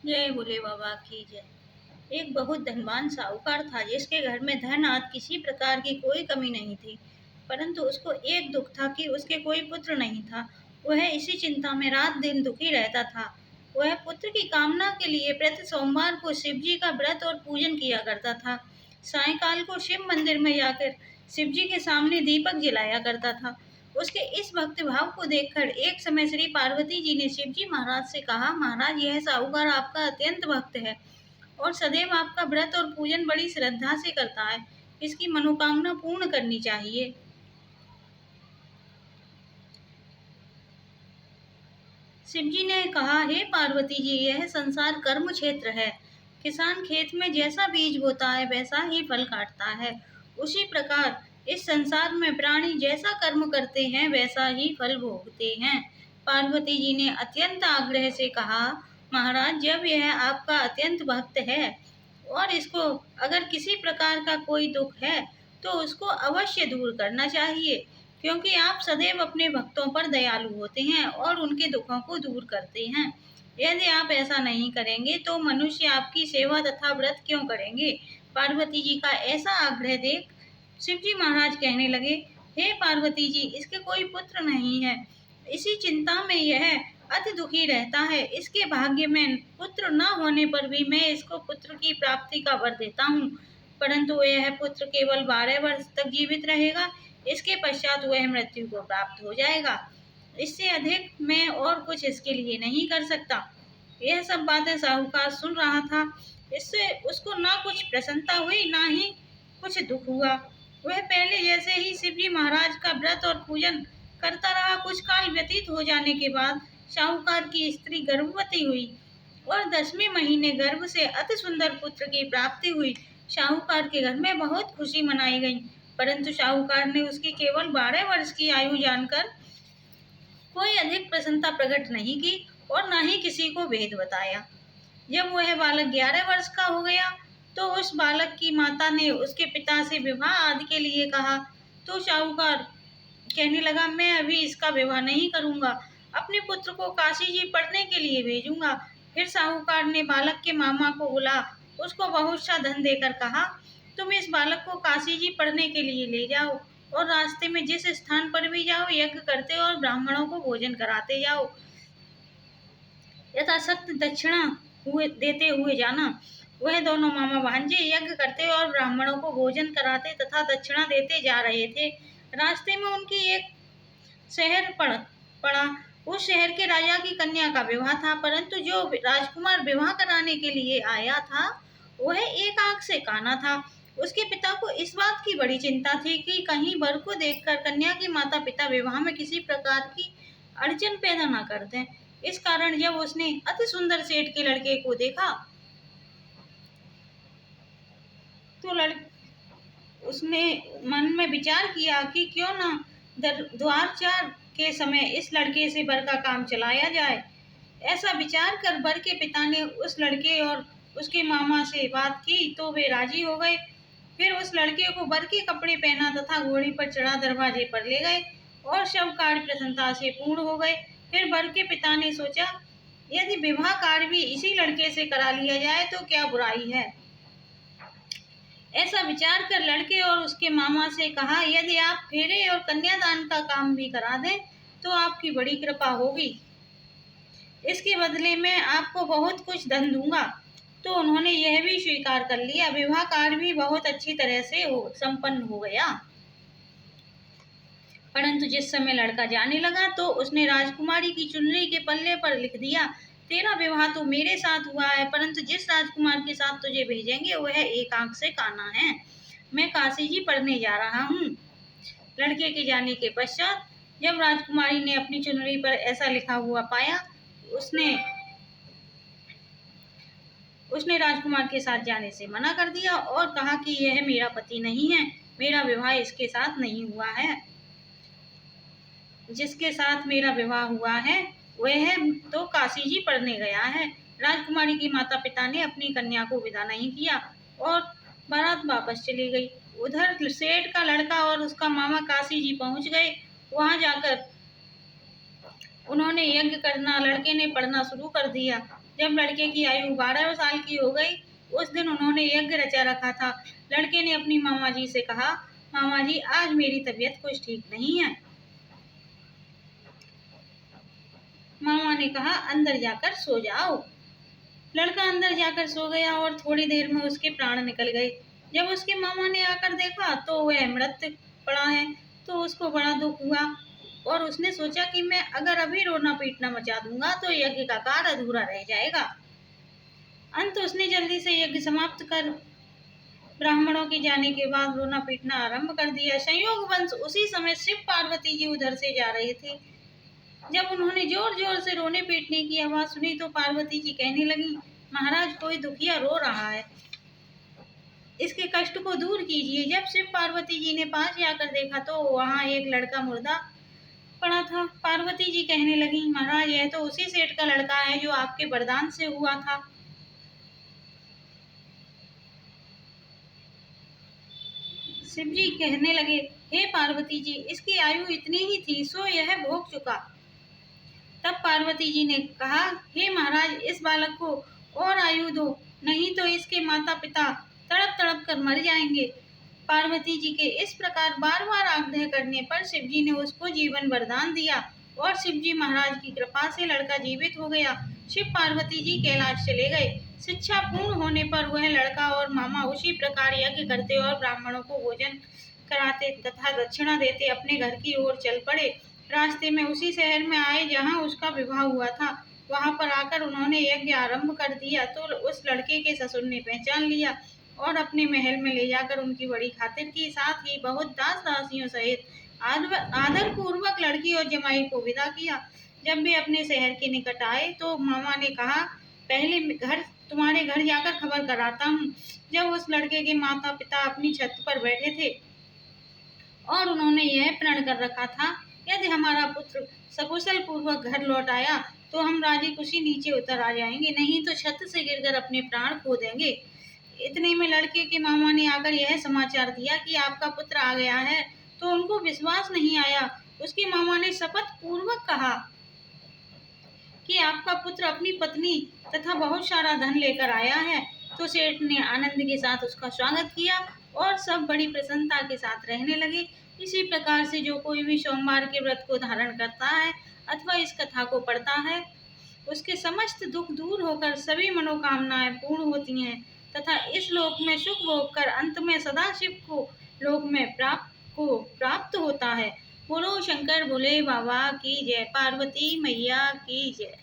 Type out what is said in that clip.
जय भोले बाबा की जय। एक बहुत धनवान साहूकार था जिसके घर में धन आदि किसी प्रकार की कोई कमी नहीं थी, परंतु उसको एक दुख था कि उसके कोई पुत्र नहीं था। वह इसी चिंता में रात दिन दुखी रहता था। वह पुत्र की कामना के लिए प्रति सोमवार को शिव जी का व्रत और पूजन किया करता था। सायंकाल को शिव मंदिर में जाकर शिव जी के सामने दीपक जलाया करता था। उसके इस भक्ति भाव को देखकर एक समय श्री पार्वती जी ने शिव जी महाराज से कहा, महाराज, यह साहूकार आपका अत्यंत भक्त है और सदैव आपका व्रत और पूजन बड़ी श्रद्धा से करता है। इसकी मनोकामना पूर्ण करनी चाहिए। शिव जी ने कहा, हे पार्वती जी, यह संसार कर्म क्षेत्र है। किसान खेत में जैसा बीज बोता है वैसा ही फल काटता है। उसी प्रकार इस संसार में प्राणी जैसा कर्म करते हैं वैसा ही फल भोगते हैं। पार्वती जी ने अत्यंत आग्रह से कहा, महाराज, जब यह आपका अत्यंत भक्त है और इसको अगर किसी प्रकार का कोई दुख है तो उसको अवश्य दूर करना चाहिए, क्योंकि आप सदैव अपने भक्तों पर दयालु होते हैं और उनके दुखों को दूर करते हैं। यदि आप ऐसा नहीं करेंगे तो मनुष्य आपकी सेवा तथा व्रत क्यों करेंगे। पार्वती जी का ऐसा आग्रह देख शिव जी महाराज कहने लगे, हे पार्वती जी, इसके कोई पुत्र नहीं है। इसी चिंता में यह अति दुखी रहता है। इसके भाग्य में पुत्र न होने पर भी मैं इसको पुत्र की प्राप्ति का वर देता हूँ, परंतु यह पुत्र केवल 12 वर्ष तक जीवित रहेगा। इसके पश्चात वह मृत्यु को प्राप्त हो जाएगा। इससे अधिक मैं और कुछ इसके लिए नहीं कर सकता। यह सब बातें साहूकार सुन रहा था। इससे उसको ना कुछ प्रसन्नता हुई, ना ही कुछ दुख हुआ। वह पहले जैसे ही शिवजी महाराज का व्रत और पूजन करता रहा। कुछ काल व्यतीत हो जाने के बाद साहूकार की स्त्री गर्भवती हुई और 10वें महीने गर्भ से अति सुंदर पुत्र की प्राप्ति हुई। साहूकार के घर में बहुत खुशी मनाई गई, परंतु साहूकार ने उसकी केवल 12 वर्ष की आयु जानकर कोई अधिक प्रसन्नता प्रकट नहीं की और न ही किसी को भेद बताया। जब वह बालक 11 वर्ष का हो गया तो उस बालक की माता ने उसके पिता से विवाह आदि के लिए कहा, तो साहूकार कहने लगा, मैं अभी इसका विवाह नहीं करूंगा, अपने पुत्र को काशी जी पढ़ने के लिए भेजूंगा। फिर साहूकार ने बालक के मामा को बुला उसको बहुत सा धन देकर कहा, तुम इस बालक को काशी जी पढ़ने के लिए ले जाओ और रास्ते में जिस स्थान पर भी जाओ यज्ञ करते और ब्राह्मणों को भोजन कराते जाओ। यथाशक्त दक्षिणा देते हुए जाना। वह दोनों मामा भांजे यज्ञ करते और ब्राह्मणों को भोजन कराते तथा दक्षिणा देते जा रहे थे। रास्ते में उनकी एक शहर पड़ा। उस शहर के राजा की कन्या का विवाह था, परंतु जो राजकुमार विवाह कराने के लिए आया था वह एक आंख से काना था। उसके पिता को इस बात की बड़ी चिंता थी कि कहीं वर को देखकर कन्या के माता पिता विवाह में किसी प्रकार की अड़चन पैदा न कर दें। इस कारण जब उसने अति सुंदर सेठ के लड़के को देखा तो उसने मन में विचार किया कि क्यों न द्वार चार के समय इस लड़के से वर का काम चलाया जाए। ऐसा विचार कर वर के पिता ने उस लड़के और उसके मामा से बात की तो वे राजी हो गए। फिर उस लड़के को वर के कपड़े पहना तथा घोड़ी पर चढ़ा दरवाजे पर ले गए और शव कार्य प्रसन्नता से पूर्ण हो गए। फिर वर के पिता ने सोचा, यदि विवाह कार्य भी इसी लड़के से करा लिया जाए तो क्या बुराई है। ऐसा विचार कर लड़के और उसके मामा से कहा, यदि आप फेरे और कन्यादान का काम भी करा दें तो आपकी बड़ी कृपा होगी। इसके बदले में आपको बहुत कुछ धन दूंगा। तो उन्होंने यह भी स्वीकार कर लिया। विवाह कार्य भी बहुत अच्छी तरह से संपन्न हो गया। परंतु जिस समय लड़का जाने लगा तो उसने राजकुमारी की चुनरी के पल्ले पर लिख दिया, तेरा विवाह तो मेरे साथ हुआ है, परंतु जिस राजकुमार के साथ तुझे भेजेंगे वह एक आंख से काना है। मैं काशी जी पढ़ने जा रहा हूँ। लड़के के जाने के पश्चात जब राजकुमारी ने अपनी चुनरी पर ऐसा लिखा हुआ पाया, उसने राजकुमार के साथ जाने से मना कर दिया और कहा कि यह मेरा पति नहीं है, मेरा विवाह इसके साथ नहीं हुआ है। जिसके साथ मेरा विवाह हुआ है वह तो काशी जी पढ़ने गया है। राजकुमारी की माता पिता ने अपनी कन्या को विदा नहीं किया और बारात वापस चली गई। उधर सेठ का लड़का और उसका मामा काशी जी पहुंच गए। वहां जाकर उन्होंने यज्ञ करना, लड़के ने पढ़ना शुरू कर दिया। जब लड़के की आयु 12 साल की हो गई, उस दिन उन्होंने यज्ञ रचा रखा था। लड़के ने अपनी मामा जी से कहा, मामा जी, आज मेरी तबीयत कुछ ठीक नहीं है। मामा ने कहा, अंदर जाकर सो जाओ। लड़का अंदर जाकर सो गया और थोड़ी देर में उसके प्राण निकल गए। जब उसके मामा ने आकर देखा तो वह मृत पड़ा है, तो उसको बड़ा दुख हुआ और उसने सोचा कि मैं अगर अभी रोना पीटना मचा दूंगा तो यज्ञ का कार्य अधूरा रह जाएगा। अंत उसने जल्दी से यज्ञ समाप्त कर ब्राह्मणों के जाने के बाद रोना पीटना आरंभ कर दिया। संयोगवश उसी समय शिव पार्वती जी उधर से जा रहे थे। जब उन्होंने जोर जोर से रोने पीटने की आवाज सुनी तो पार्वती जी कहने लगी, महाराज, कोई दुखिया रो रहा है, इसके कष्ट को दूर कीजिए। जब शिव पार्वती जी ने पास जाकर देखा तो वहाँ एक लड़का मुर्दा पड़ा था। पार्वती जी कहने लगी, महाराज, यह तो उसी सेठ का लड़का है जो आपके वरदान से हुआ था। शिव जी कहने लगे, हे पार्वती जी, इसकी आयु इतनी ही थी, सो यह भोग चुका। तब पार्वती जी ने कहा, हे महाराज, इस बालक को और आयु दो, नहीं तो इसके माता पिता तड़प तड़प कर मर जाएंगे। पार्वती जी के इस प्रकार बार बार आग्रह करने पर शिव जी ने उसको जीवन वरदान दिया और शिव जी महाराज की कृपा से लड़का जीवित हो गया। शिव पार्वती जी कैलाश चले गए। शिक्षा पूर्ण होने पर वह लड़का और मामा उसी प्रकार यज्ञ करते और ब्राह्मणों को भोजन कराते तथा दक्षिणा देते अपने घर की ओर चल पड़े। रास्ते में उसी शहर में आए जहाँ उसका विवाह हुआ था। वहाँ पर आकर उन्होंने यज्ञ आरंभ कर दिया तो उस लड़के के ससुर ने पहचान लिया और अपने महल में ले जाकर उनकी बड़ी खातिर की, साथ ही बहुत दास दासियों सहित आदर पूर्वक लड़की और जमाई को विदा किया। जब वे अपने शहर के निकट आए तो मामा ने कहा, पहले तुम्हारे घर जाकर खबर कराता हूँ। जब उस लड़के के माता पिता अपनी छत पर बैठे थे और उन्होंने यह प्रण कर रखा था, यदि हमारा पुत्र सकुशल पूर्वक घर लौट आया तो हम राजी खुशी नीचे उतर आ जाएंगे, नहीं तो छत से गिरकर अपने प्राण खो देंगे। इतने में लड़के के मामा ने आकर यह समाचार दिया कि आपका पुत्र आ गया है, तो उनको विश्वास नहीं आया। उसके मामा ने शपथ पूर्वक कहा कि आपका पुत्र अपनी पत्नी तथा बहुत सारा धन लेकर आया है। तो सेठ ने आनंद के साथ उसका स्वागत किया और सब बड़ी प्रसन्नता के साथ रहने लगे। इसी प्रकार से जो कोई भी सोमवार के व्रत को धारण करता है अथवा इस कथा को पढ़ता है, उसके समस्त दुख दूर होकर सभी मनोकामनाएं पूर्ण होती हैं तथा इस लोक में सुख भोग कर अंत में सदाशिव को लोक में प्राप्त होता है। बोलो शंकर भोले बाबा की जय, पार्वती मैया की जय।